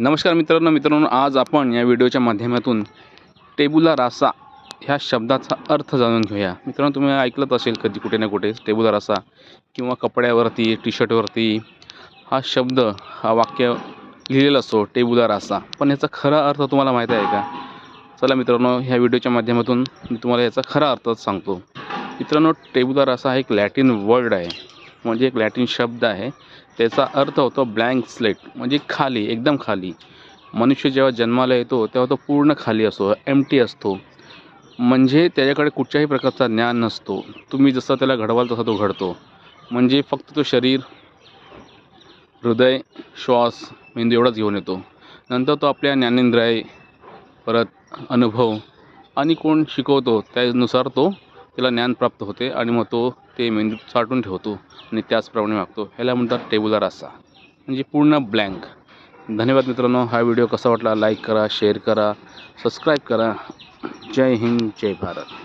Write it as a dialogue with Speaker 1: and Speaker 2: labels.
Speaker 1: नमस्कार मित्रांनो, आज आपण या व्हिडिओच्या माध्यमातून टेबुला रासा ह्या शब्दाचा अर्थ जाणून घेऊया। मित्रांनो, तुम्ही ऐकलंच असेल कधी कुठे ना कुठे टेबुला रासा किंवा कपड्यावरती टी शर्टवरती हा शब्द हा वाक्य लिहिलेला असतो टेबुला रासा। पण याचा खरा अर्थ तुम्हाला माहीत आहे का? चला मित्रांनो, ह्या व्हिडिओच्या माध्यमातून मी तुम्हाला याचा खरा अर्थ सांगतो। मित्रांनो, टेबुला रासा हा एक लॅटिन वर्ड आहे, म्हणजे एक लॅटिन शब्द आहे। त्याचा अर्थ होतो ब्लँक स्लेट, म्हणजे खाली, एकदम खाली। मनुष्य जेव्हा जन्माला येतो तेव्हा तो पूर्ण खाली असतो, एम्प्टी असतो, म्हणजे त्याच्याकडे कुठच्याही प्रकारचा ज्ञान नसतो। तुम्ही जसं त्याला घडवाल तसा तो घडतो, म्हणजे फक्त तो शरीर, हृदय, श्वास, मेंदू एवढाच घेऊन येतो। नंतर तो आपल्या ज्ञानेंद्रिय, परत अनुभव आणि कोण शिकवतो त्यानुसार तो त्याला ज्ञान प्राप्त होते आणि मग तो ते मेंदूत साठवून ठेवतो आणि त्याचप्रमाणे वागतो। ह्याला म्हणतात टेबुला रासा, म्हणजे पूर्ण ब्लँक। धन्यवाद मित्रांनो, हा व्हिडिओ कसा वाटला लाईक करा, शेअर करा, सबस्क्राईब करा। जय हिंद, जय भारत।